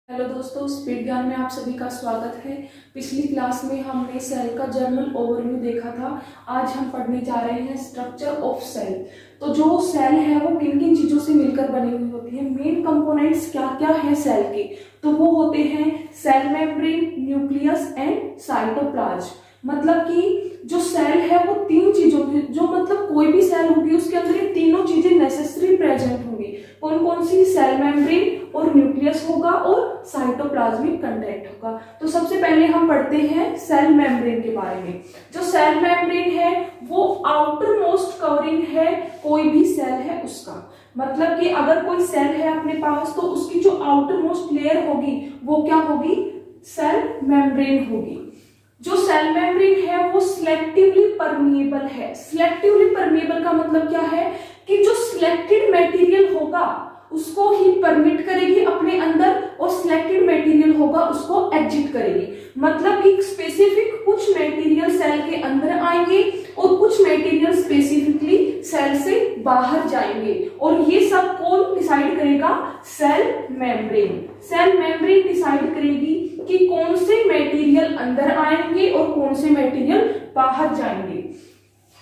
Hello दोस्तों, speed ज्ञान में आप सभी का स्वागत है। पिछली क्लास में हमने सेल का जनरल ओवरव्यू देखा था। आज हम पढ़ने जा रहे हैं स्ट्रक्चर ऑफ सेल। तो जो सेल है वो किन किन चीजों से मिलकर बनी हुई होती है, मेन कंपोनेंट्स क्या क्या है सेल के, तो वो होते हैं cell membrane, nucleus and cytoplasm. मतलब कि जो सेल है वो तीन चीजों की, जो मतलब कोई भी सेल होगी उसके अंदर ये तीनों चीजें नेसेसरी प्रेजेंट होंगी। कौन कौन सी? सेल मेम्ब्रेन और न्यूक्लियस होगा और साइटोप्लाज्मिक कंटेंट होगा। तो सबसे पहले हम पढ़ते हैं सेल मेम्ब्रेन के बारे में। जो सेल मेम्ब्रेन है वो आउटर मोस्ट कवरिंग है कोई भी सेल है उसका। मतलब कि अगर कोई सेल है अपने पास तो उसकी जो आउटर मोस्ट लेयर होगी वो क्या होगी? सेल मेम्ब्रेन होगी। जो सेल मेम्ब्रेन है वो सिलेक्टिवली परमिएबल है। सिलेक्टिवली परमिएबल का मतलब क्या है कि जो सिलेक्टेड मटेरियल होगा उसको ही परमिट करेगी अपने अंदर और सिलेक्टेड मटेरियल होगा उसको एग्जिट करेगी। मतलब कि स्पेसिफिक कुछ मटेरियल सेल के अंदर आएंगे और कुछ मटेरियल स्पेसिफिकली सेल से बाहर जाएंगे। और ये सब कौन डिसाइड करेगा? Cell membrane. Cell membrane decide करेगी कि कौन से मटेरियल अंदर आएंगे और कौन से मटेरियल बाहर जाएंगे।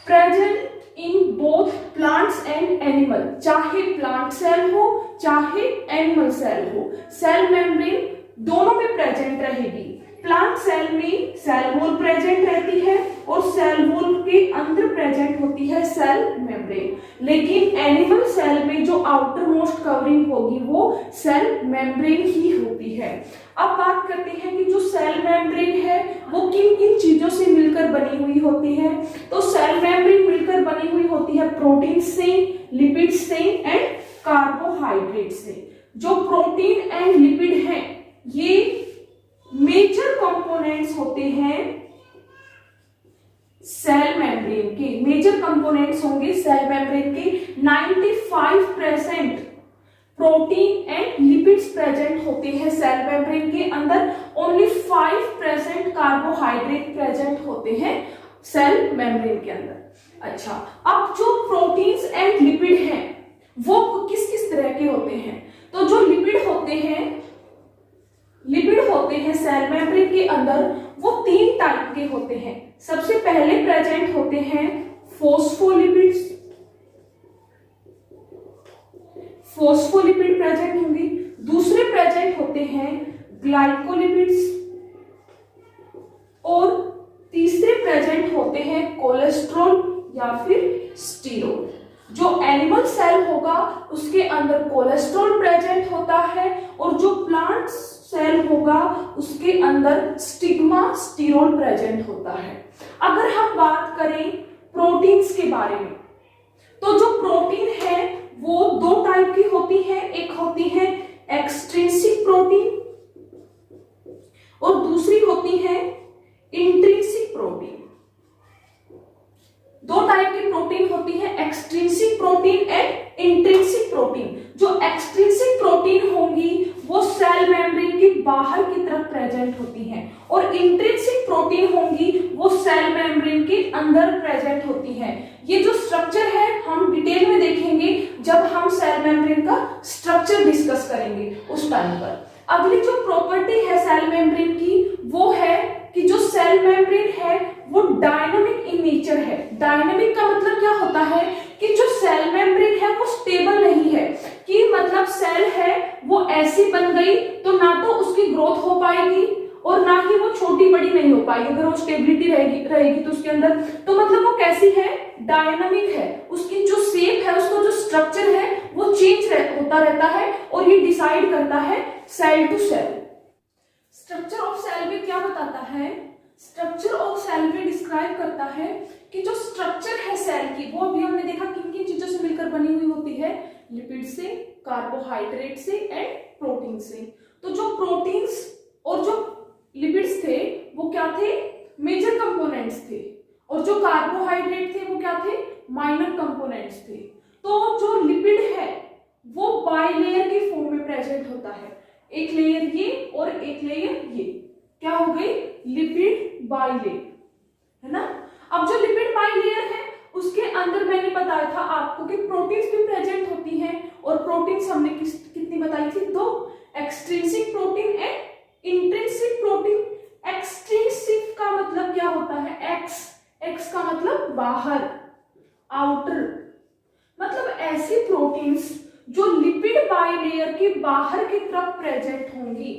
Present in both plants and animal, चाहे प्लांट सेल हो चाहे एनिमल सेल हो, सेल मेम्ब्रेन दोनों में प्रेजेंट रहेगी। प्लांट सेल में सेल वॉल प्रेजेंट रहती है और सेल वॉल के अंदर प्रेजेंट होती है सेल मेम्ब्रेन। लेकिन एनिमल सेल में जो आउटर मोस्ट कवरिंग होगी वो सेल मेम्ब्रेन ही होती है। अब बात करते हैं कि जो सेल मेम्ब्रेन है वो किन किन चीजों से मिलकर बनी हुई होती है। तो सेल मेम्ब्रेन मिलकर बनी हुई होती है प्रोटीन से, लिपिड से एंड कार्बोहाइड्रेट से। जो प्रोटीन एंड लिपिड हैं ये मेजर कंपोनेंट्स होते हैं सेल मेम्ब्रेन के। मेजर कंपोनेंट्स होंगे सेल मेम्ब्रेन के। 95% प्रोटीन एंड लिपिड्स प्रेजेंट होते हैं सेल मेम्ब्रेन के अंदर। ओनली 5% कार्बोहाइड्रेट प्रेजेंट होते हैं सेल मेम्ब्रेन के अंदर। अच्छा, अब जो प्रोटीन्स एंड लिपिड हैं वो किस किस तरह के होते हैं? तो जो लिपिड होते हैं सेल मेम्ब्रेन के अंदर वो तीन टाइप के होते हैं। सबसे पहले प्रेजेंट होते हैं फोस्फोलिपिड्स। फोस्फोलिपिड प्रेजेंट होंगी। दूसरे प्रेजेंट होते हैं ग्लाइकोलिपिड्स और तीसरे प्रेजेंट होते हैं कोलेस्ट्रॉल या फिर स्टीरोल। जो एनिमल सेल होगा उसके अंदर कोलेस्ट्रॉल प्रेजेंट होता है और जो प्लांट सेल होगा उसके अंदर स्टिग्मा स्टीरोल प्रेजेंट होता है। अगर हम बात करें प्रोटीन्स के बारे में तो जो प्रोटीन है वो दो टाइप की होती है। एक होती है एक्सट्रिंसिक प्रोटीन और दूसरी होती है इंट्रिंसिक प्रोटीन। दो टाइप की प्रोटीन होती है, extrinsic protein and intrinsic protein. जो एक्सट्रिंसिक प्रोटीन होंगी वो सेल मेम्ब्रेन के बाहर की तरफ प्रेजेंट होती हैं और इंट्रिंसिक प्रोटीन होंगी वो सेल मेम्ब्रेन के अंदर प्रेजेंट होती हैं। ये जो स्ट्रक्चर है हम डिटेल में देखेंगे जब हम सेल मेम्ब्रेन का स्ट्रक्चर डिस्कस करेंगे उस टाइम पर। अगली जो प्रॉपर्टी है सेल मेम्ब्रेन की वो है कि जो सेल मेम्ब्रेन है वो डायनामिक इन नेचर है। डायनामिक का मतलब क्या होता है कि जो सेल मेम्ब्रेन है वो स्टेबल नहीं है, कि मतलब सेल है वो ऐसी बन गई तो ना तो उसकी ग्रोथ हो पाएगी और ना ही वो छोटी बड़ी नहीं हो पाएगी। अगर वो स्टेबिलिटी रहेगी तो उसके अंदर, तो मतलब वो कैसी है? डायनामिक है। उसकी जो शेप है, उसका जो स्ट्रक्चर है वो चेंज होता रहता है और ये डिसाइड करता है cell to cell. Structure of cell में क्या बताता है? स्ट्रक्चर ऑफ सेल में डिस्क्राइब करता है कि जो स्ट्रक्चर है सेल की वो अभी हमने देखा किन किन चीजों से मिलकर बनी हुई होती है, लिपिड से, कार्बोहाइड्रेट से एंड प्रोटीन से। तो जो प्रोटीन्स और जो लिपिड्स थे वो क्या थे? मेजर कंपोनेंट्स थे और जो कार्बोहाइड्रेट थे वो क्या थे? माइनर कंपोनेंट्स थे। तो जो लिपिड है वो बाइलेयर के फॉर्म में प्रेजेंट होता है। एक लेयर ये और एक लेयर ये, क्या हो गई? लिपिड बाइलेयर, है ना। अब जो लिपिड बाइलेयर है उसके अंदर मैंने बताया था आपको कि प्रोटीन्स भी प्रेजेंट होती हैं और प्रोटीन्स हमने कितनी बताई थी? दो, एक्सट्रिंसिक प्रोटीन तरफ प्रेजेंट होंगी,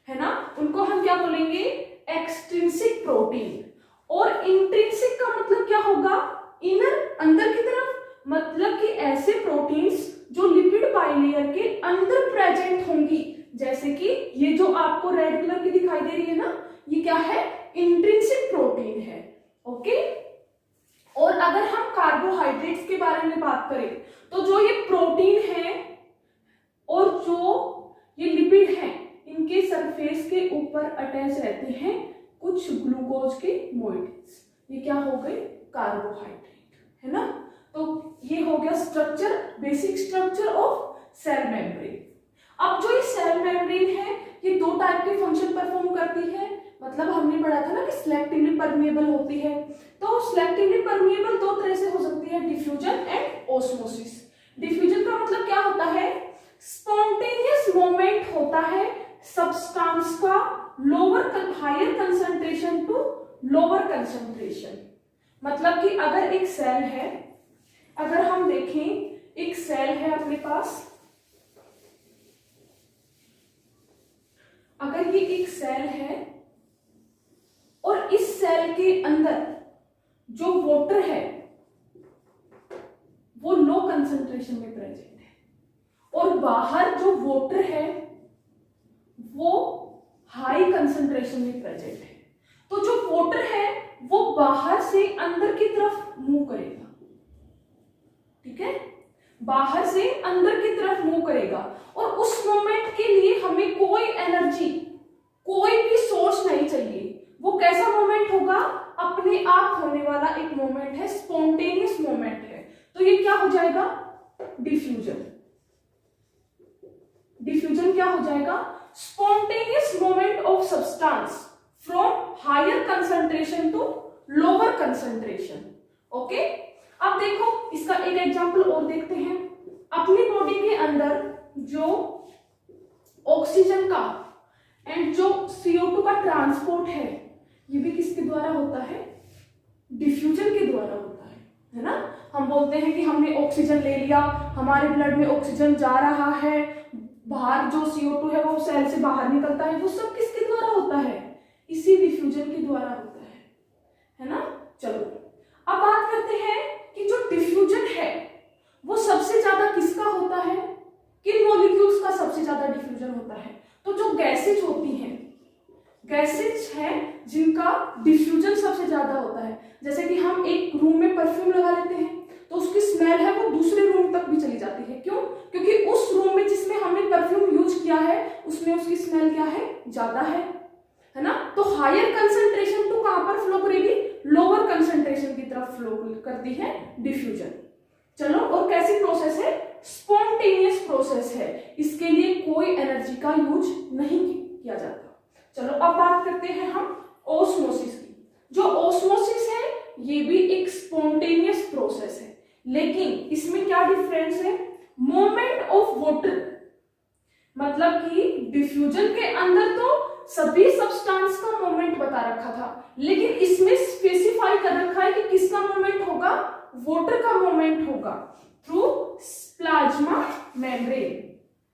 है ना, उनको हम क्या बोलेंगे, एक्सट्रिंसिक प्रोटीन। और इंट्रिंसिक का मतलब क्या होगा, इनर, अंदर की तरफ, मतलब कि ऐसे प्रोटीन्स जो लिपिड बाइलेयर के अंदर प्रेजेंट होंगी, जैसे कि ये जो आपको रेड कलर की दिखाई दे रही है ना, ये क्या है, इंट्रिंसिक प्रोटीन है। ओके। और अगर हम कार्बोहाइड्रेट्स के बारे में बात करें तो जो ये प्रोटीन है और जो ये लिपिड है, इनके सरफेस के ऊपर अटैच रहते हैं कुछ ग्लूकोज के मोइटीज, ये क्या हो गए, कार्बोहाइड्रेट, है ना। तो ये हो गया structure, basic structure of cell membrane. अब जो ये सेल मेम्ब्रेन है ये दो टाइप के फंक्शन परफॉर्म करती है, मतलब हमने पढ़ा था ना कि सिलेक्टिवली परमिएबल होती है। तो सिलेक्टिवली परमिएबल दो तरह से हो सकती है, डिफ्यूजन एंड ऑस्मोसिस। डिफ्यूजन का मतलब क्या होता है, स्पॉन्टेनियस मूवमेंट होता है सब्सटेंस का lower higher concentration to lower concentration. मतलब कि अगर एक सेल है, अगर हम देखें एक सेल है अपने पास, अगर ये एक सेल है और इस सेल के अंदर जो वाटर है वो लो कंसंट्रेशन में प्रेजेंट है और बाहर जो वाटर है वो हाई कंसंट्रेशन में प्रेजेंट है, तो जो वाटर है वो बाहर से अंदर की तरफ मूव करेगा, ठीक है, बाहर से अंदर की तरफ मूव करेगा। और उस मोमेंट के लिए हमें कोई एनर्जी, कोई भी सोर्स नहीं चाहिए। वो कैसा मोमेंट होगा, अपने आप होने वाला एक मोमेंट है, स्पॉन्टेनियस मोमेंट है। तो ये क्या हो जाएगा, डिफ्यूजन। डिफ्यूजन क्या हो जाएगा, spontaneous moment of substance from higher concentration to lower concentration. Okay. अब देखो इसका एक एग्जांपल और देखते हैं। अपनी बॉडी के अंदर जो ऑक्सीजन का एंड जो CO2 का ट्रांसपोर्ट है भी किसके द्वारा होता है, डिफ्यूजन के द्वारा होता है ना। हम बोलते हैं कि हमने ऑक्सीजन ले लिया, हमारे ब्लड में ऑक्सीजन जा रहा है, बाहर जो CO2 है वो सेल से बाहर निकलता है, वो सब किसके द्वारा होता है, इसी डिफ्यूजन के द्वारा होता है ना। चलो अब बात करते हैं कि जो डिफ्यूजन है वो सबसे ज्यादा किसका होता है, किन मॉलिक्यूल्स का सबसे ज्यादा डिफ्यूजन होता है। तो जो गैसेज होती हैं, गैसेज हैं जिनका डिफ्यूजन सबसे ज्यादा होता है। जैसे कि हम एक रूम में परफ्यूम लगा लेते हैं तो उसकी स्मेल है वो दूसरे रूम तक भी चली जाती है। क्यों, क्योंकि उस रूम में जिसमें हमने परफ्यूम यूज किया है उसमें उसकी स्मेल क्या है, ज्यादा है ना। तो हायर कंसंट्रेशन टू कहां पर फ्लो करेगी, लोअर कंसंट्रेशन की तरफ फ्लो करती है डिफ्यूजन। चलो, और कैसी प्रोसेस है, स्पॉन्टेनियस प्रोसेस है, इसके लिए कोई एनर्जी का यूज नहीं किया जाता। चलो अब बात करते हैं हम ऑस्मोसिस की। जो ऑस्मोसिस है ये भी एक स्पॉन्टेनियस प्रोसेस है, लेकिन इसमें क्या डिफरेंस है, मोमेंट ऑफ वाटर, मतलब कि डिफ्यूजन के अंदर तो सभी सब्सटेंस का मोमेंट बता रखा था, लेकिन इसमें स्पेसिफाई कर रखा है कि किसका मोमेंट होगा, वाटर का मोमेंट होगा थ्रू प्लाज्मा मेम्ब्रेन,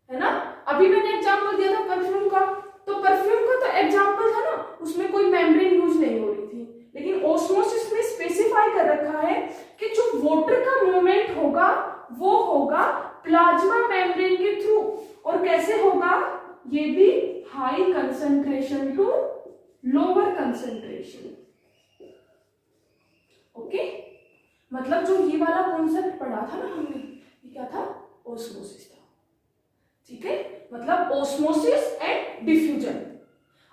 है ना। अभी मैंने एग्जांपल दिया था परफ्यूम का, तो परफ्यूम का तो एग्जांपल था ना, उसमें कोई मेम्ब्रेन यूज नहीं हो रही थी, लेकिन ऑस्मोसिस में स्पेसिफाई कर रखा है कि जो वाटर का मूवमेंट होगा वो होगा प्लाज्मा मेम्ब्रेन के थ्रू। और कैसे होगा, ये भी high concentration to lower concentration. Okay, मतलब जो ये वाला कॉन्सेप्ट पढ़ा था ना हमने, ये क्या था, ऑस्मोसिस था, ठीक है। मतलब ऑस्मोसिस एंड डिफ्यूजन,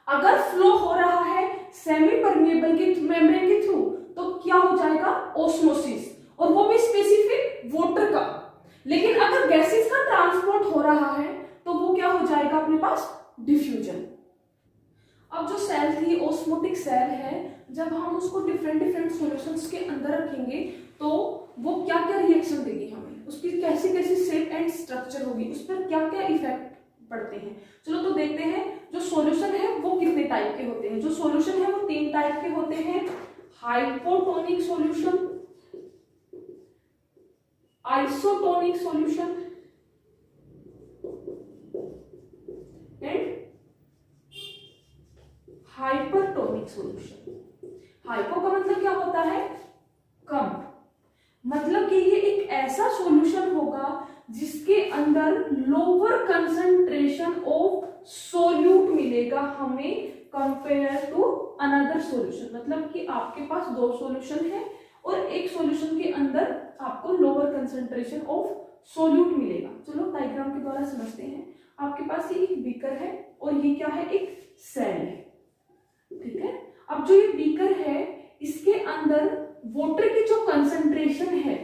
अगर फ्लो हो रहा है सेमी परमिएबल के मेम्ब्रेन के थ्रू तो क्या हो जाएगा, ऑस्मोसिस, और वो भी स्पेसिफिक वाटर का। लेकिन अगर गैसेस का ट्रांसपोर्ट हो रहा है तो वो क्या हो जाएगा अपने पास, डिफ्यूजन। अब जो सेल थी ऑस्मोटिक सेल है, जब हम उसको डिफरेंट डिफरेंट सॉल्यूशंस के अंदर रखेंगे तो वो क्या क्या रिएक्शन देगी हमें, उसकी कैसी कैसी शेप एंड स्ट्रक्चर होगी, उस पर क्या क्या इफेक्ट पड़ते हैं। चलो तो देखते हैं जो सॉल्यूशन है वो कितने टाइप के होते हैं। जो सॉल्यूशन है वो 3 टाइप के होते हैं, hypotonic solution, isotonic solution hypertonic solution. Hypo का मतलब क्या होता है? कम। मतलब कि ये एक ऐसा सॉल्यूशन होगा जिसके अंदर लोअर कंसंट्रेशन ऑफ सोल्यूट मिलेगा हमें कंपेयर टू अनदर सॉल्यूशन। मतलब कि आपके पास दो सॉल्यूशन है और एक सॉल्यूशन के अंदर आपको लोअर कंसंट्रेशन ऑफ सोल्यूट मिलेगा। चलो डायग्राम के द्वारा समझते हैं। आपके पास ये एक बीकर है और ये क्या है? एक सेल है, ठीक है। अब जो ये बीकर है इसके अंदर वाटर की जो कंसंट्रेशन है,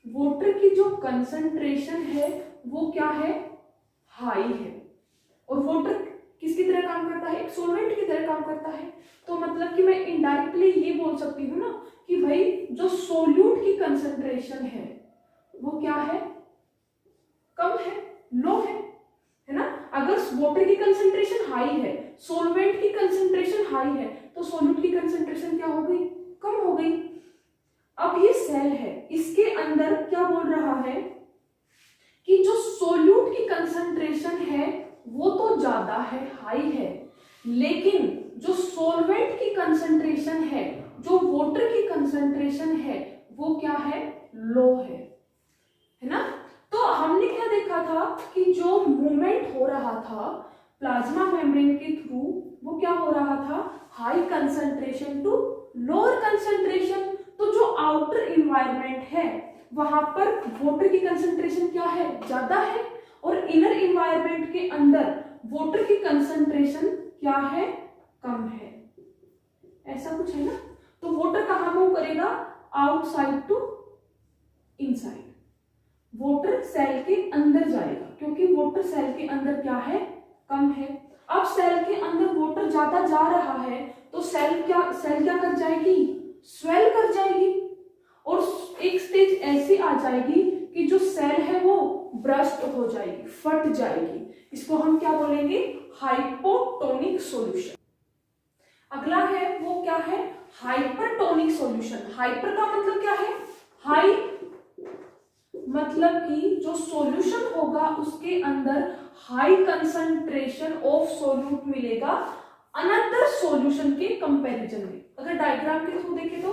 वाटर की जो कंसंट्रेशन है वो क्या है? हाई है। और वाटर किसकी तरह काम करता है? एक सॉल्वेंट की तरह काम करता है। तो मतलब कि मैं इनडायरेक्टली ये बोल सकती हूँ ना कि भाई जो सोल्यूट की कंसंट्रेशन है वो क्या है? कम है, लो है ना। अगर वाटर की कंसंट्रेशन हाई है, सॉल्वेंट की कंसंट्रेशन हाई है, तो सोल्यूट की कंसंट्रेशन क्या हो गई? कम हो गई। अब ये सेल है, इसके अंदर क्या बोल रहा है कि जो सोल्यूट की कंसंट्रेशन है वो तो ज्यादा है, हाई है, लेकिन जो सॉल्वेंट की कंसंट्रेशन है, जो वाटर की कंसंट्रेशन है वो क्या है? लो है ना। तो हमने क्या देखा था कि जो मूवमेंट हो रहा था प्लाज्मा मेम्ब्रेन के थ्रू वो क्या हो रहा था? High concentration to lower concentration. तो जो आउटर इन्वायरमेंट है वहां पर वाटर की कंसंट्रेशन क्या है? ज्यादा है, और इनर इन्वायरमेंट के अंदर वाटर की कंसंट्रेशन क्या है? कम है। ऐसा कुछ है ना। तो वाटर कहां मूव करेगा? Outside to inside. Water cell के अंदर जाएगा क्योंकि वाटर सेल के अंदर क्या है? कम है। अब सेल के अंदर वाटर ज्यादा जा रहा है तो सेल क्या कर जाएगी? स्वेल कर जाएगी, और एक स्टेज ऐसी आ जाएगी कि जो सेल है वो ब्रस्ट हो जाएगी, फट जाएगी। इसको हम क्या बोलेंगे? Hypotonic solution. अगला है वो क्या है? Hypertonic solution. हाइपर का मतलब क्या है? हाई। मतलब कि जो सॉल्यूशन होगा उसके अंदर हाई कंसंट्रेशन ऑफ सोल्यूट मिलेगा अनदर सॉल्यूशन के कंपैरिजन में। अगर डायग्राम के थ्रू देखें तो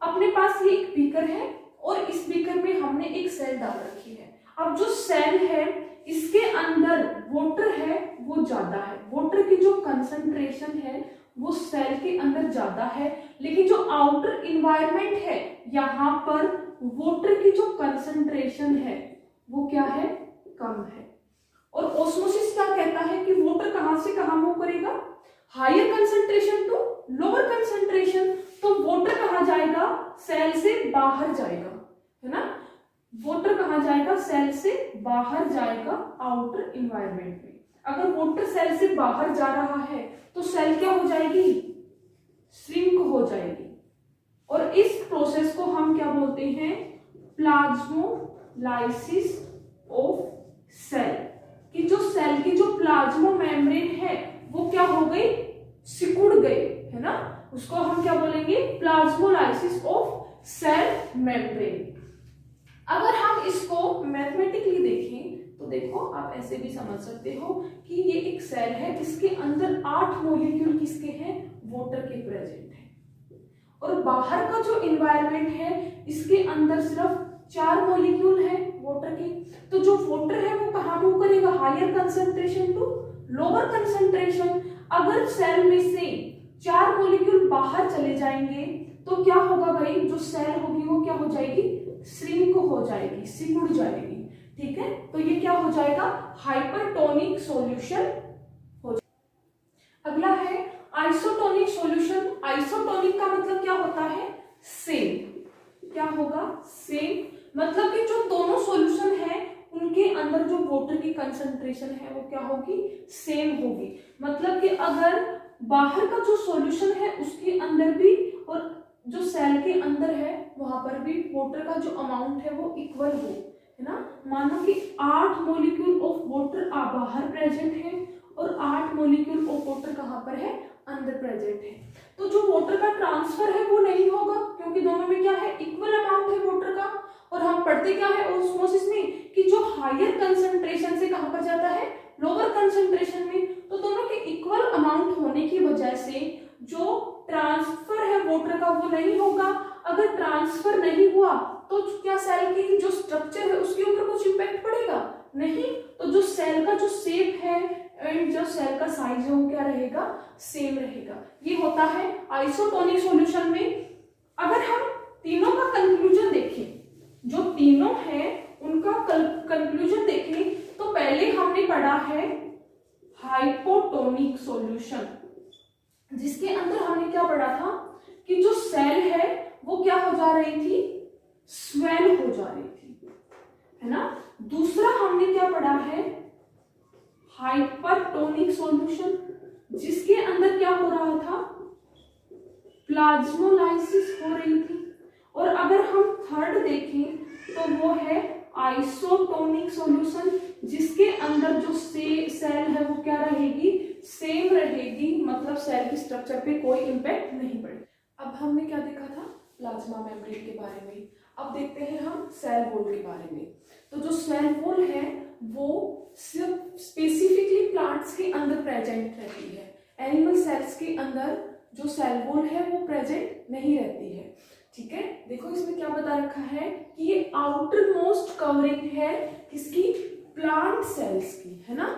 अपने पास ये एक बीकर है और इस बीकर में हमने एक सेल डाल रखी है। अब जो सेल है इसके अंदर वाटर है वो ज्यादा है, वाटर की जो कंसंट्रेशन है वो सेल के अंदर ज्यादा है, लेकिन जो आउटर इन्वायरमेंट है यहाँ पर वाटर की जो कंसंट्रेशन है वो क्या है? कम है। और ऑस्मोसिस क्या कहता है कि वाटर कहां से कहां मूव करेगा? Higher concentration to lower concentration. तो वाटर कहां जाएगा? सेल से बाहर जाएगा, है ना। वाटर कहां जाएगा? सेल से बाहर जाएगा आउटर इन्वायरमेंट में। अगर वाटर सेल से बाहर जा रहा है तो सेल क्या हो जाएगी? श्रिंक हो जाएगी। और इस प्रोसेस को हम क्या बोलते हैं? Plasmolysis of cell. कि जो सेल की जो प्लाज्मो मेम्ब्रेन है वो क्या हो गई? सिकुड़ गई, है ना। उसको हम क्या बोलेंगे? Plasmolysis of cell membrane. अगर हम इसको मैथमेटिकली देखें तो देखो आप ऐसे भी समझ सकते हो कि ये एक सेल है, इसके अंदर 8 मॉलिक्यूल किसके हैं? वाटर के प्रेजेंट है। और बाहर का जो इन्वायरमेंट है इसके अंदर सिर्फ 4 मॉलिक्यूल है वाटर के। तो जो वाटर है वो कहां मूव करेगा? Higher concentration to lower concentration. अगर सेल में से 4 मॉलिक्यूल बाहर चले जाएंगे तो क्या होगा भाई? जो सेल होगी वो क्या हो जाएगी? श्रिंक हो जाएगी, सिकुड़ जाएगी, ठीक है। तो ये क्या हो जाएगा? हाइपरटोनिक सॉल्यूशन हो जाएगा। अगला है आइसोटोनिक सॉल्यूशन। आइसोटोनिक का मतलब क्या होता है? सेम। क्या होगा? सेम। मतलब कि जो दोनों सॉल्यूशन है उनके अंदर जो वाटर की कंसंट्रेशन है वो क्या होगी? सेम होगी। मतलब कि अगर बाहर का जो सॉल्यूशन है उसके अंदर भी और जो सेल के अंदर है वहां पर भी वाटर का जो अमाउंट है वो इक्वल हो, है ना। मानो कि 8 मॉलिक्यूल ऑफ वाटर बाहर प्रेजेंट है और 8 मॉलिक्यूल ऑफ वाटर कहां पर है? अंदर प्रेजेंट है। तो जो वाटर का ट्रांसफर है वो नहीं होगा क्योंकि दोनों में क्या है? इक्वल अमाउंट है वाटर का। और हम पढ़ते क्या है ऑस्मोसिस में कि जो हायर कंसंट्रेशन से कहां पर जाता है? लोअर कंसंट्रेशन में। तो दोनों के इक्वल अमाउंट होने की वजह होगा तो क्या सेल की जो स्ट्रक्चर है उसके ऊपर कुछ इम्पैक्ट पड़ेगा? नहीं। तो जो सेल का जो शेप है एंड जो सेल का साइज है वो क्या रहेगा? सेम रहेगा। ये होता है आइसोटोनिक सॉल्यूशन में। अगर हम तीनों का कंक्लूजन देखें, जो तीनों है उनका कंक्लूजन देखें, तो पहले हमने पढ़ा है हाइपोटोनिक सॉल्यूशन, जिसके अंदर हमने क्या पढ़ा था कि जो सेल है वो क्या हो जा रही थी? स्वेल हो जा रही थी, है ना। दूसरा हमने क्या पढ़ा है? हाइपरटोनिक सॉल्यूशन, जिसके अंदर क्या हो रहा था? प्लाज्मोलाइसिस हो रही थी। और अगर हम थर्ड देखें तो वो है आइसोटोनिक सॉल्यूशन, जिसके अंदर जो सेल है वो क्या रहेगी? सेम रहेगी, मतलब सेल की स्ट्रक्चर पे कोई इम्पैक्ट नहीं पड़ेगा। अब हमने क्या देखा था? प्लाज्मा मेम्ब्रेन के बारे में। अब देखते हैं हम सेल वॉल के बारे में। तो जो सेल वॉल है वो सिर्फ स्पेसिफिकली प्लांट्स के अंदर प्रेजेंट रहती है। एनिमल सेल्स के अंदर जो सेल वॉल है वो प्रेजेंट नहीं रहती है। ठीक है, देखो इसमें क्या बता रखा है कि ये आउटर मोस्ट कवरिंग है किसकी? प्लांट सेल्स की, है ना।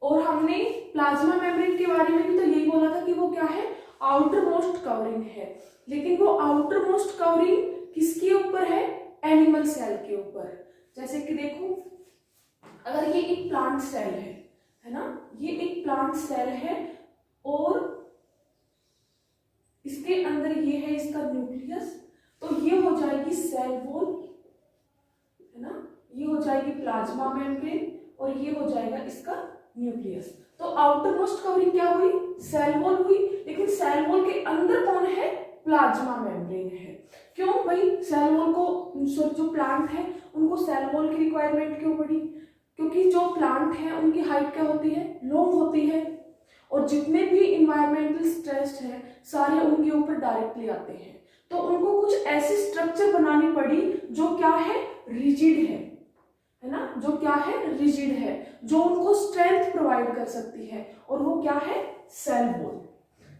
और हमने प्लाज्मा मेम्ब्रेन के बारे में भी तो यही बोला था कि वो क्या है? आउटर मोस्ट कवरिंग है। लेकिन वो आउटर मोस्ट कवरिंग किसके ऊपर है? एनिमल सेल के ऊपर। जैसे कि देखो, अगर ये एक प्लांट सेल है ना, ये एक प्लांट सेल है और इसके अंदर ये है इसका न्यूक्लियस, तो ये हो जाएगी सेल वॉल, है ना। ये हो जाएगी प्लाज्मा मेम्ब्रेन और ये हो जाएगा इसका न्यूक्लियस। तो आउटर मोस्ट कवरिंग क्या हुई? सेल वॉल हुई। लेकिन सेल वॉल के अंदर कौन है? प्लाज्मा मेम्ब्रेन है। क्यों भाई? सेल वॉल को, जो प्लांट है उनको सेल वॉल की रिक्वायरमेंट क्यों पड़ी? क्योंकि जो प्लांट है उनकी हाइट क्या होती है? लॉन्ग होती है, और जितने भी इन्वायरमेंटल स्ट्रेस है सारे उनके ऊपर डायरेक्टली आते हैं। तो उनको कुछ ऐसी स्ट्रक्चर बनानी पड़ी जो क्या है? रिजिड है ना, जो क्या है? रिजिड है, जो उनको स्ट्रेंथ प्रोवाइड कर सकती है, और वो क्या है? सेल वॉल,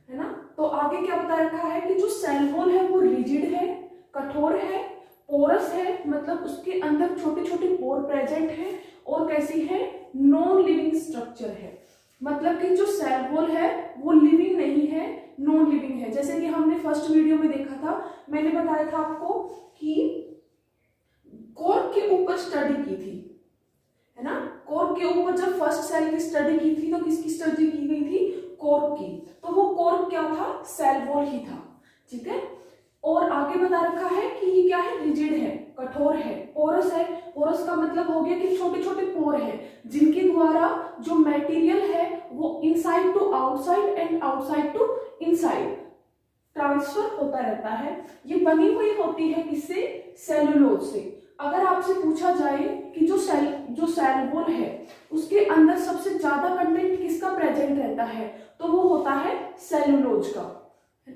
है ना। तो आगे क्या बता रखा है कि जो सेल वॉल है वो रिजिड है, कठोर है, पोरस है, मतलब उसके अंदर छोटे छोटे पोर प्रेजेंट है, और कैसी है? नॉन लिविंग स्ट्रक्चर है। मतलब कि जो सेल वॉल है वो लिविंग नहीं है, नॉन लिविंग है। जैसे कि हमने फर्स्ट वीडियो में देखा था, मैंने बताया था आपको कि कॉर्क के ऊपर स्टडी की थी, है ना। कॉर्क के ऊपर जब फर्स्ट सेल की स्टडी की थी तो किसकी स्टडी की गई थी? कॉर्क की। तो वो कॉर्क क्या था? सेल वॉल ही था। ठीक है, और आगे बता रखा है कि ये क्या है? रिजिड है, कठोर है, पोरस है। पोरस का मतलब हो गया कि छोटे छोटे पोर है जिनके द्वारा जो मटेरियल है वो inside to outside and outside to inside transfer होता रहता है। ये बनी हुई होती है किससे? सेलुलोज से। अगर आपसे पूछा जाए कि जो सेल वॉल है उसके अंदर सबसे ज्यादा कंटेंट किसका प्रेजेंट रहता है, तो वो होता है सेलुलोज का।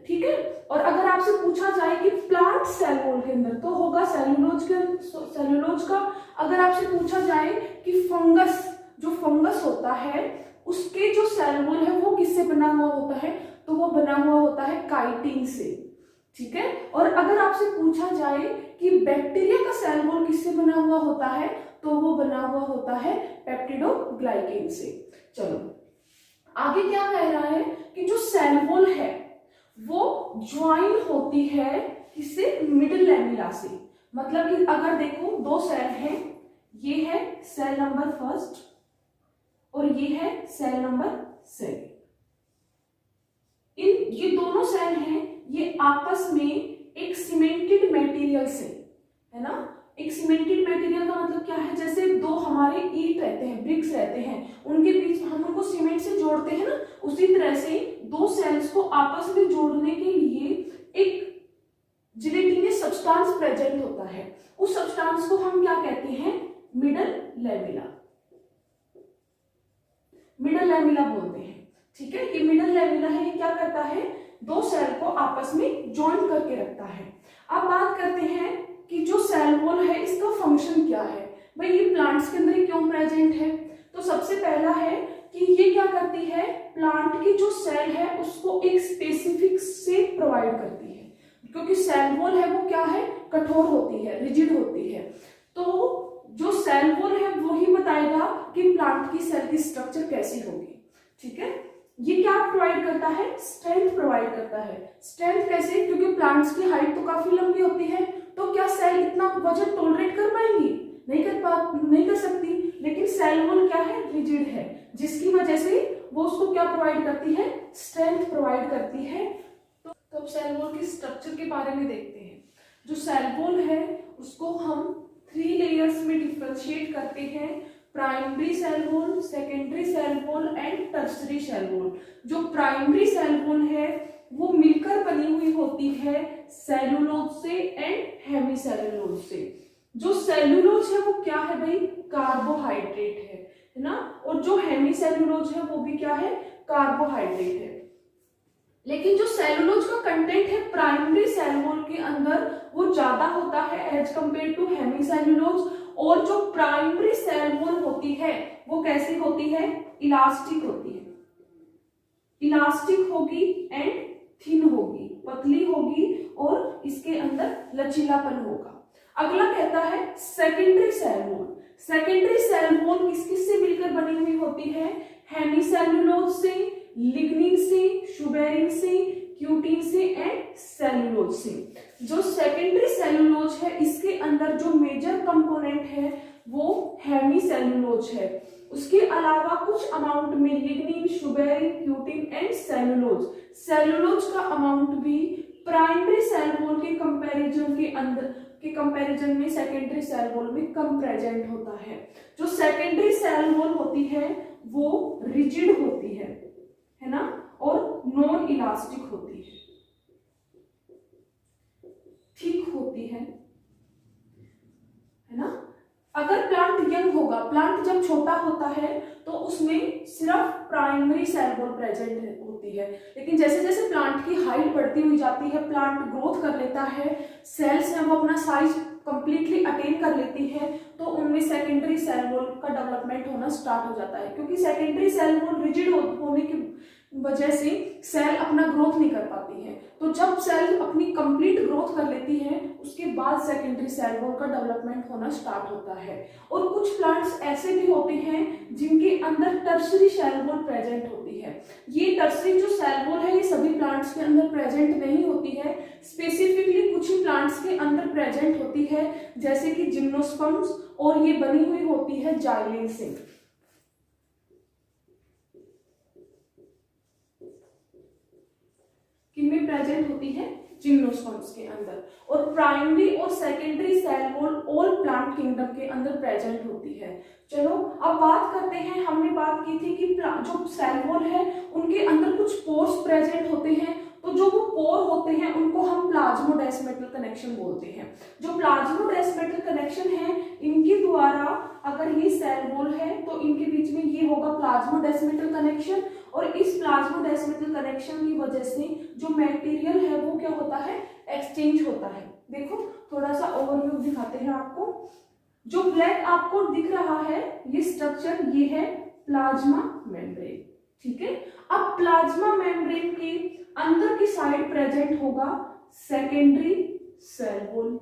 ठीक है, और अगर आपसे पूछा जाए कि प्लांट सेल वॉल के अंदर, तो होगा सेलुलोज का। अगर आपसे पूछा जाए कि जो फंगस होता है उसके जो सेल वॉल है वो किससे बना हुआ होता है, तो वो बना हुआ होता है काइटिन से। ठीक है, और अगर आपसे पूछा जाए कि बैक्टीरिया का सेल वॉल किससे बना हुआ होता है, तो वो बना हुआ होता है पेप्टिडोग्लाइकेन से। चलो आगे क्या कह रहा है कि जो सेल वॉल है वो ज्वाइन होती है किससे? मिडिल लैमेला से। मतलब कि अगर देखो दो सेल हैं, ये है सेल नंबर फर्स्ट और ये है सेल नंबर सेकंड। ये दोनों सेल हैं, ये आपस में एक सीमेंटेड मटेरियल से, है ना। एक सीमेंटेड मटेरियल का मतलब क्या है? जैसे दो हमारे ईंट रहते हैं, ब्रिक्स रहते हैं, उनके बीच हम उनको सीमेंट से जोड़ते हैं ना, उसी तरह से दो सेल्स को आपस में जोड़ने के लिए एक जिलेटिनस सब्सटेंस प्रेजेंट होता है। उस सब्सटेंस को हम क्या कहते हैं? Middle lamella. मिडल लैमेला बोलते हैं। ठीक है, ये मिडल लैमेला है, ये क्या करता है? दो सेल को आपस में ज्वाइन करके रखता है। अब बात करते हैं कि जो सेल वॉल है इसका फंक्शन क्या है। भाई ये प्लांट्स के अंदर क्यों प्रेजेंट है? तो सबसे पहला है कि ये क्या करती है? प्लांट की जो सेल है उसको एक स्पेसिफिक शेप प्रोवाइड करती है। क्योंकि सेल वॉल है वो क्या है, कठोर होती है, रिजिड होती है। तो जो सेल वॉल है वो ही बताएगा कि प्लांट की सेल की स्ट्रक्चर कैसी होगी। ठीक है, ये क्या प्रोवाइड करता है, स्ट्रेंथ प्रोवाइड करता है। स्ट्रेंथ कैसे, क्योंकि प्लांट्स की हाइट तो काफी लंबी होती है, तो क्या सेल इतना वजन टॉलरेट कर पाएंगी, नहीं कर सकती। लेकिन सेल वॉल क्या है, रिजिड है, जिसकी वजह से वो उसको क्या प्रोवाइड करती है, स्ट्रेंथ प्रोवाइड करती है। तो अब सेल वॉल के स्ट्रक्चर के बारे में देखते हैं। जो सेल वॉल है उसको हम 3 लेयर्स में डिफरेंशिएट करते हैं, primary cell wall, secondary cell wall and tertiary cell wall. जो प्राइमरी सेल वॉल है वो मिलकर बनी हुई होती है सेलुलोज से एंड हेमीसेलुलोज से। जो सेलुलोज है वो क्या है भाई, कार्बोहाइड्रेट है ना, और जो हेमीसेलुलोज है वो भी क्या है, कार्बोहाइड्रेट है। लेकिन जो सेलुलोज का कंटेंट है प्राइमरी सेल वॉल के अंदर वो ज्यादा होता है एज कंपेयर टू हेमीसेलुलोज। और जो प्राइमरी सेल वॉल होती है वो कैसी होती है, इलास्टिक होती है, इलास्टिक होगी एंड थिन होगी, पतली होगी और इसके अंदर लचीलापन होगा। अगला कहता है secondary cell wall. Secondary cell wall किस किस से मिलकर बनी हुई होती है, हेमीसेलुलोज से, लिग्निन से, शुबेरिन से, क्यूटिन से एंड सेलुलोज से। जो सेकेंडरी सेलुलोज है इसके अंदर जो मेजर कंपोनेंट है वो हेमीसेलुलोज है। उसके अलावा कुछ अमाउंट में lignin, suberin, cutin and cellulose. Cellulose का अमाउंट भी प्राइमरी सेल वॉल के कंपैरिजन में सेकेंडरी सेल वॉल में कम प्रेजेंट होता है। जो सेकेंडरी सेल वॉल होती है वो रिजिड होती है ना, और नॉन इलास्टिक होती है, ठीक होती है ना। अगर प्लांट यंग होगा, प्लांट जब छोटा होता है तो उसमें सिर्फ प्राइमरी सेल वॉल प्रेजेंट होती है। लेकिन जैसे जैसे प्लांट की हाइट बढ़ती हुई जाती है, प्लांट ग्रोथ कर लेता है, सेल्स हैं वो अपना साइज कंप्लीटली अटेन कर लेती है, तो उनमें सेकेंडरी सेल वॉल का डेवलपमेंट होना स्टार्ट हो जाता है। क्योंकि सेकेंडरी सेल वॉल रिजिड होने की वजह से सेल अपना ग्रोथ नहीं कर पाती है। तो जब सेल अपनी कंप्लीट ग्रोथ कर लेती है उसके बाद सेकेंडरी सेल वॉल का डेवलपमेंट होना स्टार्ट होता है। और कुछ प्लांट्स ऐसे भी होते हैं जिनके अंदर टर्शरी सेल वॉल प्रेजेंट होती है। ये टर्शरी जो सेल वॉल है ये सभी प्लांट्स के अंदर प्रेजेंट नहीं होती है, स्पेसिफिकली कुछ ही प्लांट्स के अंदर प्रेजेंट होती है, जैसे कि जिम्नोस्पर्म्स, और ये बनी हुई होती है जाइलिन से। किनमें प्रेजेंट होती है, जिम्नोस्पर्म्स के अंदर। और प्राइमरी और secondary cell wall all plant kingdom के अंदर प्रेजेंट होती है। चलो अब बात करते हैं, हमने बात की थी कि जो सेल वॉल है उनके अंदर कुछ पोर्स प्रेजेंट होते हैं, तो जो वो पोर होते हैं उनको हम प्लाज्मोडेस्मेटल कनेक्शन बोलते हैं। जो प्लाज्मोडेस्मेटल कनेक्शन है इनके द्वारा, अगर ये सेल वॉल है तो इनके बीच में ये होगा प्लाज्मोडेस्मेटल कनेक्शन, और इस प्लाज्मोडेस्मेटल कनेक्शन की वजह से जो मटेरियल है वो क्या होता है, एक्सचेंज होता है। देखो थोड़ा सा ओवरव्यू दिखाते हैं आपको। जो ब्लैक आपको दिख रहा है ये स्ट्रक्चर, ये है प्लाज्मा मेम्ब्रेन। ठीक है, अब प्लाज्मा मेम्ब्रेन के अंदर की साइड प्रेजेंट होगा सेकेंडरी सेल वॉल,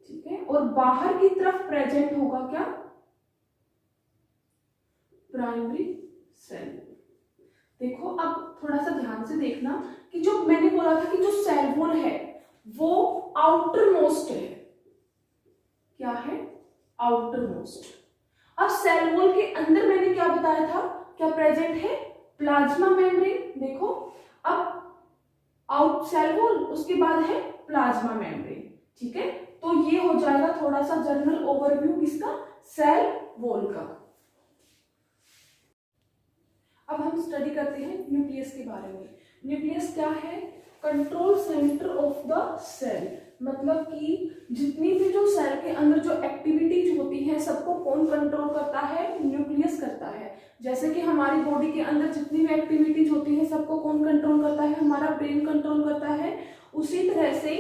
ठीक है, और बाहर की तरफ प्रेजेंट होगा क्या, प्राइमरी सेल। देखो अब थोड़ा सा ध्यान से देखना कि जो मैंने बोला था कि जो सेल वॉल है वो आउटर मोस्ट है, क्या है, आउटर मोस्ट। अब सेल वॉल के अंदर मैंने क्या बताया था, क्या प्रेजेंट है, प्लाज्मा मेम्ब्रेन। देखो अब आउट सेल वॉल, उसके बाद है प्लाज्मा मेम्ब्रेन। ठीक है, तो ये हो जाएगा थोड़ा सा जनरल ओवरव्यू किसका, सेल वॉल का। अब हम स्टडी करते हैं न्यूक्लियस के बारे में। न्यूक्लियस क्या है, control centre of the cell, मतलब कि जितनी भी जो सेल के अंदर जो एक्टिविटीज होती है सबको कौन कंट्रोल करता है, न्यूक्लियस करता है। जैसे कि हमारी बॉडी के अंदर जितनी भी एक्टिविटीज होती है सबको कौन कंट्रोल करता है, हमारा ब्रेन कंट्रोल करता है। उसी तरह से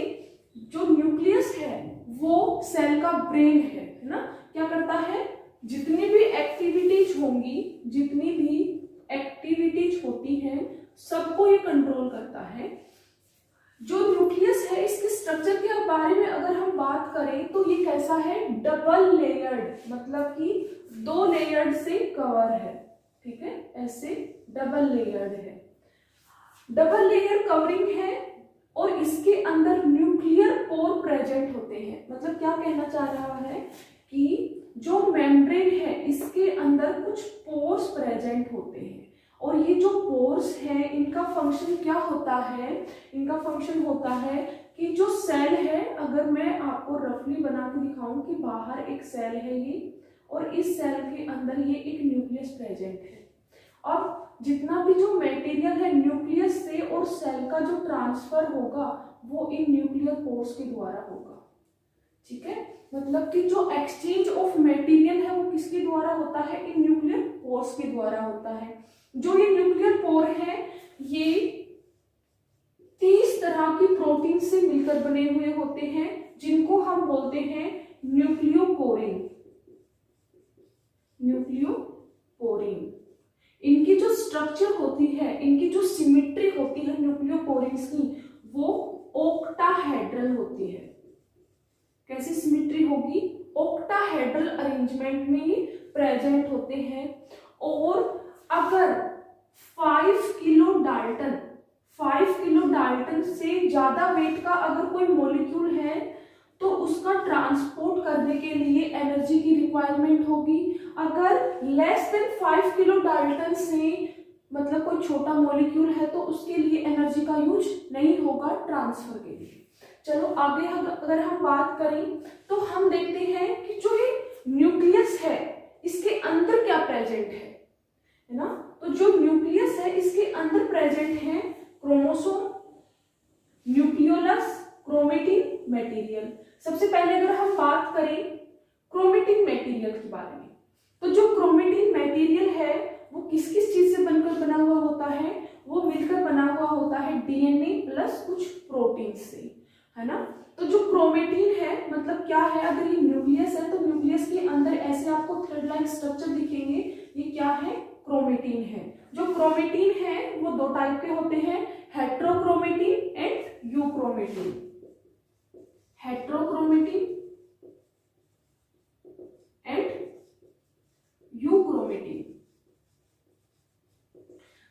जो न्यूक्लियस है वो सेल का ब्रेन है ना, क्या करता है, जितनी भी एक्टिविटीज होंगी, जितनी भी एक्टिविटीज होती हैं सबको ये कंट्रोल करता है। जो बात करें तो ये कैसा है, डबल लेयर्ड, मतलब कि 2 लेयर्ड से कवर है, ठीक है, ऐसे डबल लेयर्ड है, डबल लेयर कवरिंग है और इसके अंदर न्यूक्लियर पोर प्रेजेंट होते हैं। मतलब क्या कहना चाह रहा है कि जो मेम्ब्रेन है इसके अंदर कुछ पोर्स प्रेजेंट होते हैं और ये जो पोर्स हैं इनका फंक्शन क्या होता है, इनका फंक्शन होता है कि जो सेल है, अगर मैं आपको रफली बना के दिखाऊं कि बाहर एक सेल है ये और इस सेल के अंदर ये एक न्यूक्लियस प्रेजेंट है, अब जितना भी जो मटेरियल है न्यूक्लियस से और सेल का जो ट्रांसफर होगा वो इन न्यूक्लियर पोर्स के द्वारा होगा, ठीक है। मतलब कि जो एक्सचेंज ऑफ मटेरियल है वो किसके द्वारा होता है, इन न्यूक्लियर पोर्स के द्वारा होता है। जो ये न्यूक्लियर पोर है ये 30 तरह की प्रोटीन से मिलकर बने हुए होते हैं जिनको हम बोलते हैं न्यूक्लियोपोरिन, न्यूक्लियोपोरिन। इनकी जो स्ट्रक्चर होती है, इनकी जो सिमेट्री होती है न्यूक्लियोपोरिन्स की, वो ओक्टाहेड्रल होती है। कैसी सिमेट्री होगी, ओक्टाहेड्रल अरेंजमेंट में प्रेजेंट होते हैं। और अगर 5 किलो डाल्टन से ज्यादा वेट का अगर कोई मॉलिक्यूल है तो उसका ट्रांसपोर्ट करने के लिए एनर्जी की रिक्वायरमेंट होगी। अगर लेस देन 5 किलो डाल्टन से मतलब कोई छोटा मॉलिक्यूल है तो उसके लिए एनर्जी का यूज नहीं होगा ट्रांसफर के लिए। चलो आगे अगर हम बात करें तो हम देखते हैं कि जो ये न्यूक्लियस है इसके अंदर क्या प्रेजेंट है ना। तो जो न्यूक्लियस है इसके अंदर प्रेजेंट है क्रोमोसोम, न्यूक्लियोलस, क्रोमेटिन, मटेरियल। सबसे पहले अगर हम बात करें क्रोमेटिन मटेरियल के बारे में, तो जो क्रोमेटिन मटेरियल है वो किस किस चीज से बनकर बना हुआ होता है, वो मिलकर बना हुआ होता है डीएनए प्लस कुछ प्रोटीन से, है ना। तो जो क्रोमेटिन है मतलब क्या है, अगर ये न्यूक्लियस है तो न्यूक्लियस के अंदर ऐसे आपको थ्रेड लाइक स्ट्रक्चर दिखेंगे, ये क्या है, क्रोमेटिन है। जो क्रोमेटिन है वो 2 टाइप के होते हैं, heterochromatin and euchromatin. Heterochromatin and euchromatin.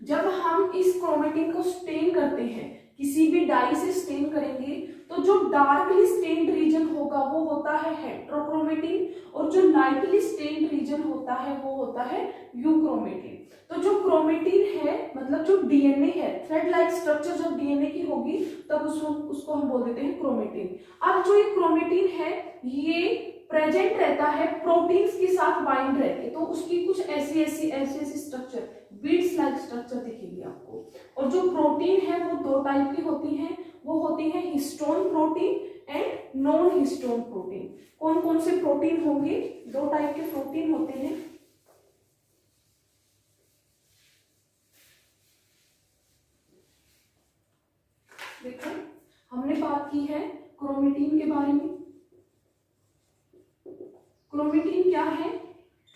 जब हम इस क्रोमेटिन को स्टेन करते हैं, किसी भी डाई से स्टेन करेंगे तो जो डार्कली स्टेन्ड रीजन होगा वो होता है हेट्रोक्रोमेटिन और जो लाइटली स्टेन्ड रीजन होता है वो होता है यूक्रोमेटिन। तो जो क्रोमेटिन है मतलब जो डीएनए है, थ्रेड लाइक स्ट्रक्चर जब डीएनए की होगी तब उसको हम बोल देते हैं क्रोमेटिन। अब जो ये क्रोमेटिन है ये प्रेजेंट रहता है प्रोटीन्स के साथ बाइंड रहते, तो उसकी कुछ ऐसी स्ट्रक्चर, बीड्स लाइक स्ट्रक्चर दिखेगी आपको। और जो प्रोटीन है वो 2 टाइप की होती हैं, वो होती है histone protein and non histone protein. कौन कौन से प्रोटीन होंगे, 2 टाइप के प्रोटीन होते हैं। देखो हमने बात की है क्रोमेटिन के बारे में। क्रोमेटिन क्या है,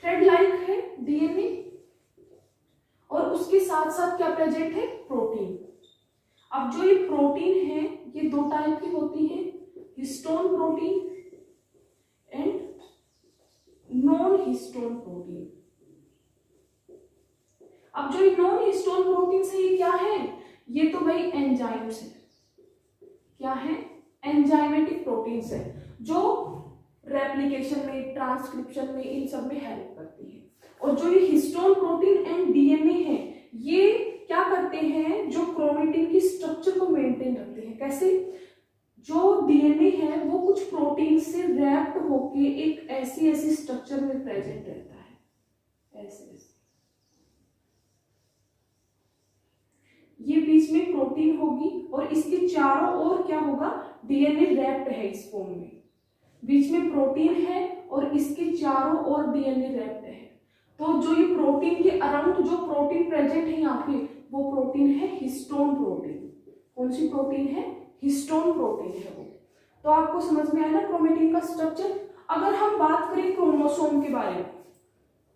थ्रेड लाइक है डीएनए और उसके साथ साथ क्या प्रेजेंट है, प्रोटीन। अब जो ये प्रोटीन है ये 2 टाइप की होती है, histone protein and non histone protein. अब जो ये नॉन हिस्टोन प्रोटीन है ये क्या है, ये तो भाई एंजाइम्स है। क्या है, एंजाइमेटिक प्रोटीन्स है जो रेप्लिकेशन में, ट्रांसक्रिप्शन में, इन सब में हेल्प करती है। और जो ये हिस्टोन प्रोटीन एंड डीएनए है ये क्या करते हैं, जो क्रोमेटिन की स्ट्रक्चर को मेंटेन रखते हैं। कैसे, जो डीएनए है वो कुछ प्रोटीन से रैप्ड होके एक ऐसी स्ट्रक्चर में प्रेजेंट रहता है, ऐसे ये बीच में प्रोटीन होगी और इसके चारों ओर क्या होगा, डीएनए रैप्ड है इस फॉर्म में, बीच में प्रोटीन है और इसके चारों ओर डीएनए रैप्ड है। तो जो ये प्रोटीन के अराउंड जो प्रोटीन प्रेजेंट है यहाँ पे वो प्रोटीन है हिस्टोन प्रोटीन। कौन सी प्रोटीन है, हिस्टोन प्रोटीन है वो। तो आपको समझ में आया ना क्रोमेटिन का स्ट्रक्चर। अगर हम बात करें क्रोमोसोम के बारे में,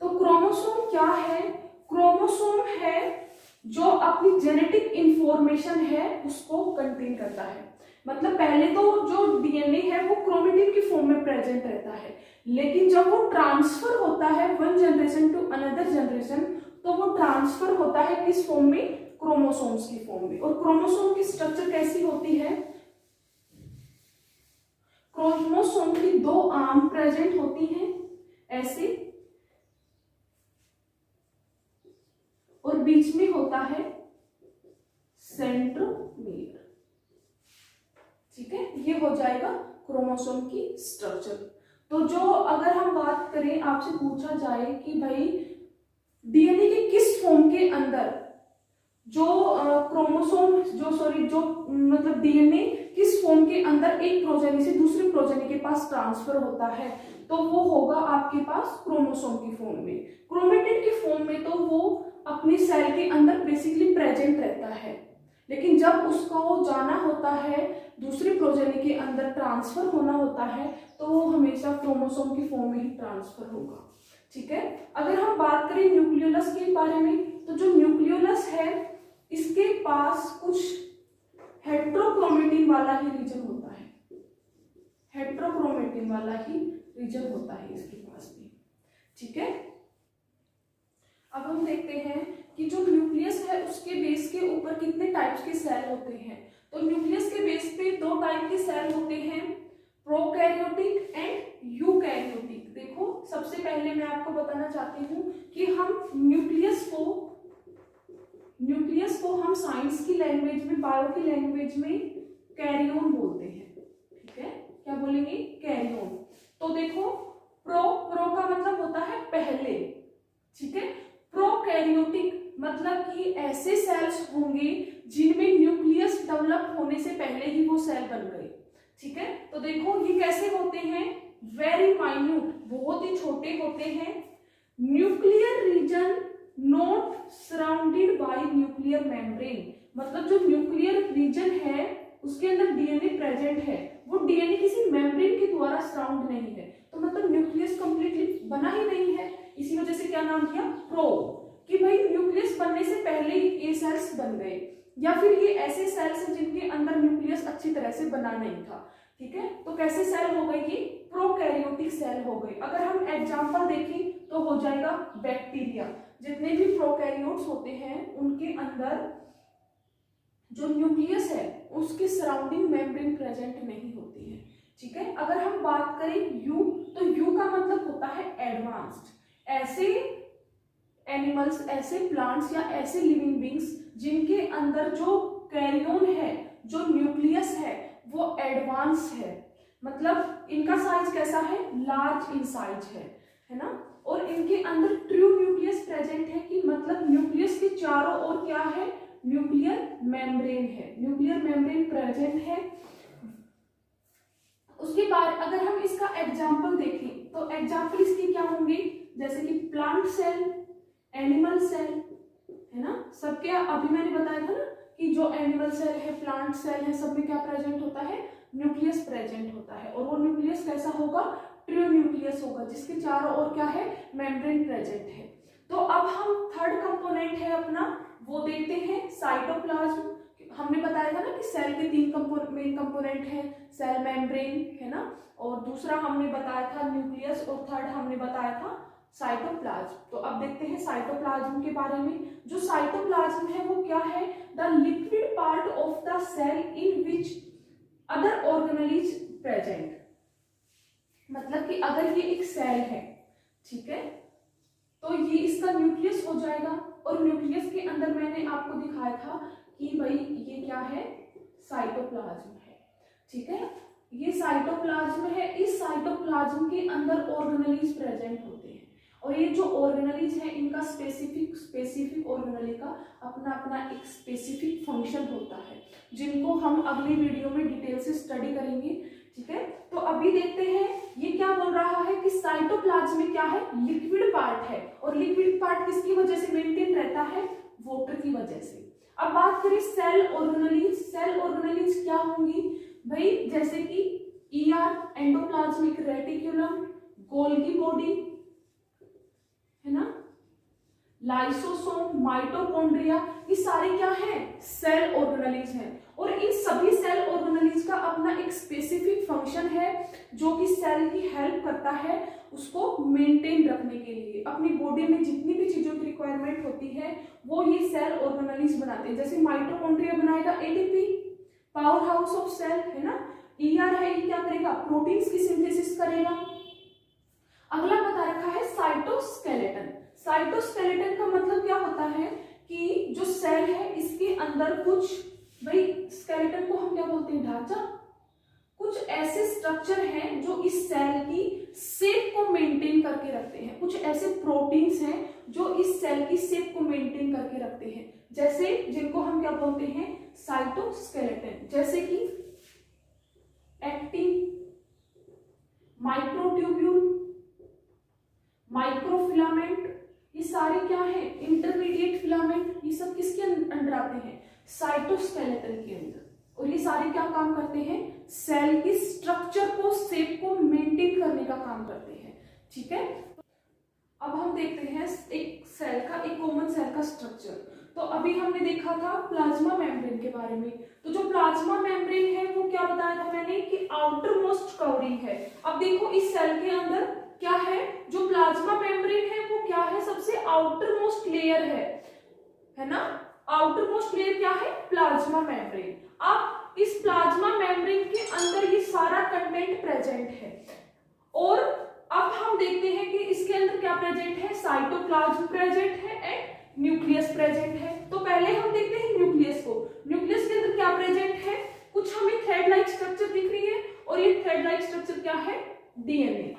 तो क्रोमोसोम क्या है, क्रोमोसोम है जो अपनी जेनेटिक इंफॉर्मेशन है उसको कंटेन करता है। मतलब पहले तो जो डीएनए है वो क्रोमेटिन की फॉर्म में प्रेजेंट रहता है, लेकिन जब वो ट्रांसफर होता है one generation to another generation, तो वो ट्रांसफर होता है किस फॉर्म में, क्रोमोसोम्स की फॉर्म में। और क्रोमोसोम की स्ट्रक्चर कैसी होती है, क्रोमोसोम की 2 आर्म प्रेजेंट होती हैं ऐसे, और बीच में होता है सेंट्रोमियर। ठीक है, ये हो जाएगा क्रोमोसोम की स्ट्रक्चर। तो जो अगर हम बात करें, आपसे पूछा जाए कि भाई डीएनए के किस फॉर्म के अंदर जो क्रोमोसोम जो मतलब डीएनए किस फॉर्म के अंदर एक प्रोजेनी से दूसरे प्रोजेनी के पास ट्रांसफर होता है, तो वो होगा आपके पास क्रोमोसोम की फॉर्म में। क्रोमेटिन की फॉर्म में तो वो अपनी सेल के अंदर बेसिकली प्रेजेंट रहता है, लेकिन जब उसको जाना होता है दूसरी प्रोजेनी के अंदर ट्रांसफर होना होता है, तो वो हमेशा क्रोमोसोम की फॉर्म में ही ट्रांसफर होगा। ठीक है, अगर हम बात करें न्यूक्लियोलस के बारे में, तो जो न्यूक्लियोलस है इसके पास कुछ हेट्रोक्रोमेटिन वाला ही रीजन होता है, हेट्रोक्रोमेटिन वाला ही रीजन होता है इसके पास भी। ठीक है, अब हम देखते हैं कि जो न्यूक्लियस है उसके बेस के ऊपर कितने टाइप्स के सेल होते हैं। तो न्यूक्लियस के बेस पे 2 टाइप के सेल होते हैं, प्रोकैरियोटिक एंड यूकैरियोटिक। देखो, सबसे पहले मैं आपको बताना चाहती हूँ कि हम न्यूक्लियस को हम साइंस की लैंग्वेज में, बायो की लैंग्वेज में कैरियोन बोलते हैं। ठीक है, क्या बोलेंगे, कैरियोन। तो देखो, प्रो का मतलब होता है पहले। ठीक है, प्रोकैरियोटिक मतलब कि ऐसे सेल्स होंगे जिनमें न्यूक्लियस डेवलप होने से पहले ही वो सेल बन गए। ठीक है, तो देखो ये कैसे होते हैं, वेरी माइन्यूट, बहुत ही छोटे होते हैं। Nuclear region not surrounded by nuclear membrane, मतलब जो न्यूक्लियर रीजन है उसके अंदर डीएनए प्रेजेंट है, वो डीएनए किसी मेम्ब्रेन के द्वारा सराउंड नहीं है, तो मतलब न्यूक्लियस कंप्लीटली बना ही नहीं है। इसी वजह से क्या नाम दिया, प्रो, कि भाई न्यूक्लियस बनने से पहले ही ये सेल्स बन गए, या फिर ये ऐसे सेल्स हैं जिनके अंदर न्यूक्लियस अच्छी तरह से बना नहीं था। ठीक है, तो कैसे सेल हो गए, ये प्रोकैरियोटिक सेल हो गए। अगर हम एग्जांपल देखें तो हो जाएगा बैक्टीरिया। जितने भी प्रोकैरियोट्स होते हैं उनके अंदर जो न्यूक्लियस है उसके सराउंडिंग मेम्ब्रेन प्रेजेंट नहीं होती है। ठीक है, अगर हम बात करें यू, तो यू का मतलब होता है एडवांस्ड। ऐसे एनिमल्स, ऐसे प्लांट्स या ऐसे लिविंग बींग्स जिनके अंदर जो कैरियोन है, जो न्यूक्लियस है, वो एडवांस है, मतलब इनका साइज कैसा है, लार्ज इन साइज है ना, और इनके अंदर ट्रू न्यूक्लियस प्रेजेंट है, कि मतलब न्यूक्लियस के चारों ओर क्या है, न्यूक्लियर मेम्ब्रेन है, न्यूक्लियर मेम्ब्रेन प्रेजेंट है। उसके बाद अगर हम इसका एग्जाम्पल देखें तो एग्जाम्पल इसके क्या होंगे, जैसे कि प्लांट सेल, एनिमल सेल, है ना, सबके अभी मैंने बताया था ना कि जो एनिमल सेल है, प्लांट सेल है, सब में क्या प्रेजेंट होता है, न्यूक्लियस प्रेजेंट होता है, और वो न्यूक्लियस कैसा होगा, ट्रू न्यूक्लियस होगा, जिसके चारों ओर क्या है, मेम्ब्रेन प्रेजेंट है। तो अब हम थर्ड कंपोनेंट है अपना, वो देखते हैं साइटोप्लाज्म। हमने बताया था ना कि सेल के 3 मेन कंपोनेंट हैं, सेल मेम्ब्रेन, है ना, और दूसरा हमने बताया था न्यूक्लियस, और थर्ड हमने बताया था साइटोप्लाज्म। तो अब देखते हैं साइटोप्लाज्म के बारे में। जो साइटोप्लाज्म है वो क्या है, the liquid part of the cell in which other organelle present. मतलब कि अगर ये एक सेल है, ठीक है, तो ये इसका न्यूक्लियस हो जाएगा, और न्यूक्लियस के अंदर मैंने आपको दिखाया था कि भाई ये क्या है, साइटोप्लाज्म है। ठीक है, ये साइटोप्लाज्म है, इस साइटोप्लाज्म के अंदर ऑर्गेनेल्स प्रेजेंट होते हैं, और ये जो ऑर्गेनेल्स है इनका स्पेसिफिक ऑर्गेनेल का अपना अपना एक स्पेसिफिक फंक्शन होता है, जिनको हम अगली वीडियो में डिटेल से स्टडी करेंगे। ठीक है, तो अभी देखते हैं ये क्या बोल रहा है कि साइटोप्लाज्म में क्या है, लिक्विड पार्ट है, और लिक्विड पार्ट किसकी वजह से मेंटेन रहता है, वाटर की वजह से। अब बात करें सेल ऑर्गेनेल्स, सेल ऑर्गेनेल्स क्या होंगी भाई, जैसे कि ER, endoplasmic reticulum, Golgi body, है ना, लाइसोसोम, माइटोकॉन्ड्रिया, ये सारे क्या हैं? सेल ऑर्गेनेलीज हैं। और इन सभी सेल ऑर्गेनेलीज का अपना एक स्पेसिफिक फंक्शन है जो कि सेल की हेल्प करता है उसको मेंटेन रखने के लिए। अपनी बॉडी में जितनी भी चीजों की रिक्वायरमेंट होती है वो ये सेल ऑर्गेनेलीज बनाते हैं। जैसे माइटोकॉन्ड्रिया बनाएगा ATP, power house of cell, है ना। ईआर है, ये क्या करेगा? प्रोटीन्स की सिंथेसिस करेगा। अगला बता रखा है साइटोस्केलेटन। साइटोस्केलेटन का मतलब क्या होता है कि जो सेल है इसके अंदर कुछ, भाई स्केलेटन को हम क्या बोलते हैं? ढांचा। कुछ ऐसे स्ट्रक्चर हैं जो इस सेल की शेप को मेंटेन करके रखते हैं। कुछ ऐसे प्रोटीन्स हैं जो इस सेल की शेप को मेंटेन करके रखते हैं, जैसे जिनको हम क्या बोलते हैं? साइटोस्केलेटन। जैसे कि एक्टिन, माइक्रोट्यूब्यूल, माइक्रोफिलामेंट, ये सारे क्या है? Intermediate filament. ये सब किसके अंडर आते हैं? साइटोस्केलेटन के अंदर। और ये सारे क्या काम करते हैं? सेल की स्ट्रक्चर को, शेप को मेंटेन करने का काम करते हैं। ठीक है, अब हम देखते हैं एक सेल का, एक कॉमन सेल का स्ट्रक्चर। तो अभी हमने देखा था प्लाज्मा मेम्ब्रेन के बारे में। तो जो प्लाज्मा मेम्ब्रेन है वो क्या बताया था मैंने कि आउटर मोस्ट कवरिंग है। अब देखो इस सेल के अंदर क्या है? जो प्लाज्मा मेम्ब्रेन है वो क्या है? सबसे आउटर मोस्ट लेयर है ना। आउटर मोस्ट लेयर क्या है? Plasma membrane. अब इस प्लाज्मा मेम्ब्रेन के अंदर ये सारा कंटेंट प्रेजेंट है। और अब हम देखते हैं कि इसके अंदर क्या प्रेजेंट है? साइटोप्लाज्म प्रेजेंट है एंड न्यूक्लियस प्रेजेंट है। तो पहले हम देखते हैं न्यूक्लियस को। न्यूक्लियस के अंदर क्या प्रेजेंट है? कुछ हमें थ्रेड लाइक स्ट्रक्चर दिख रही है, और ये थ्रेड लाइक स्ट्रक्चर क्या है? डीएनए।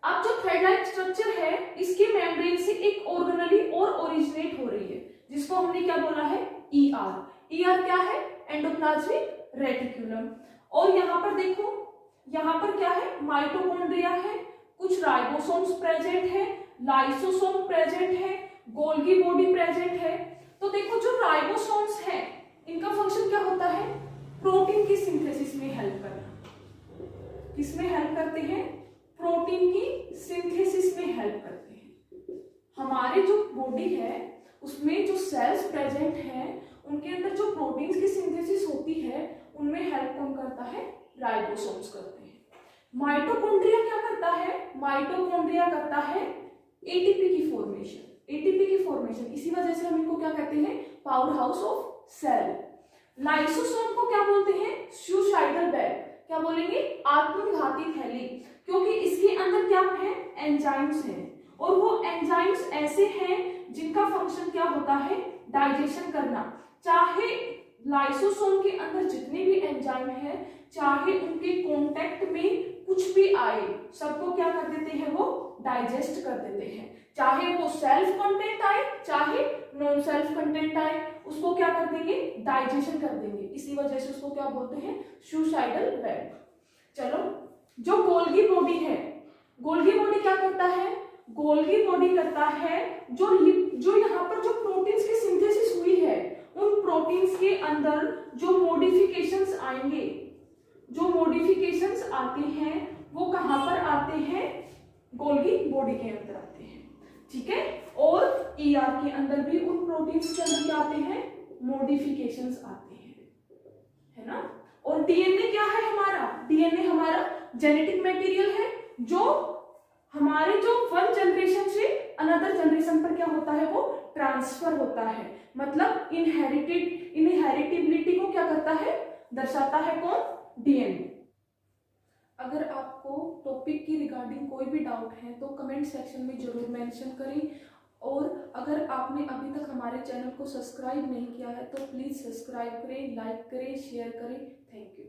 अब जो थ्रेड लाइक स्ट्रक्चर है इसके मेम्ब्रेन से एक ऑर्गेनेली और ओरिजिनेट हो रही है, जिसको हमने क्या बोला है? ईआर। ईआर क्या है? Endoplasmic reticulum. और यहां पर देखो, यहां पर क्या है? माइटोकॉन्ड्रिया है, कुछ राइबोसोम्स प्रेजेंट है, लाइसोसोम प्रेजेंट है, गोल्गी बॉडी प्रेजेंट है। तो देखो जो राइबोसोम्स है इनका फंक्शन क्या होता है? प्रोटीन की सिंथेसिस में हेल्प करना। किसमें हेल्प करते हैं? प्रोटीन की सिंथेसिस में हेल्प करते हैं। हमारे जो बॉडी है उसमें जो सेल्स प्रेजेंट हैं उनके अंदर जो प्रोटीन्स की सिंथेसिस होती है उनमें हेल्प कौन करता है? राइबोसोम्स करते हैं। माइटोकॉन्ड्रिया क्या करता है? माइटोकॉन्ड्रिया करता है एटीपी की फॉर्मेशन। एटीपी की फॉर्मेशन, इसी वजह से हम इनको क्या कहते हैं? Power house of cell. Lysosome को क्या बोलते हैं? Suicidal bag. क्या बोलेंगे? आत्मघाती थैली, क्योंकि इसके अंदर क्या है? एंजाइम्स हैं। और वो एंजाइम्स ऐसे हैं जिनका फंक्शन क्या होता है? डाइजेशन करना। चाहे लाइसोसोम के अंदर जितने भी एंजाइम है, चाहे उनके कांटेक्ट में कुछ भी आए, सबको क्या कर देते हैं? वो डाइजेस्ट कर देते हैं। चाहे वो सेल्फ कंटेंट आए चाहे नॉन सेल्फ कंटेंट आए, उसको क्या कर देंगे? डाइजेशन कर देंगे। इसी वजह से उसको क्या बोलते हैं? Suicidal bed. चलो, जो गोल्गी बॉडी है, गोल्गी बॉडी क्या करता है? गोल्गी बॉडी करता है जो यहाँ पर जो प्रोटीन्स की सिंथेसिस हुई है उन प्रोटीन्स के अंदर जो मॉडिफिकेशंस आएंगे, जो मॉडिफिकेशंस आते हैं वो कहां पर आते हैं? गोल्गी बॉडी के अंदर आते हैं। ठीक है, और ईआर के अंदर भी उन प्रोटीन्स के अंदर क्या आते हैं? मॉडिफिकेशंस आते हैं, है ना। और डीएनए क्या है हमारा? डीएनए हमारा जेनेटिक मटेरियल है जो हमारे जो वन जनरेशन से अनदर जनरेशन पर क्या होता है? वो ट्रांसफर होता है। मतलब इनहेरिटेबिलिटी को क्या करता है? दर्शाता है कौन? डीएनए। अगर आपको टॉपिक की रिगार्डिंग कोई भी डाउट है तो कमेंट सेक्शन में जरूर मेंशन करें। और अगर आपने अभी तक हमारे चैनल को सब्सक्राइब नहीं किया है तो प्लीज़ सब्सक्राइब करें, लाइक करें, शेयर करें। Thank you.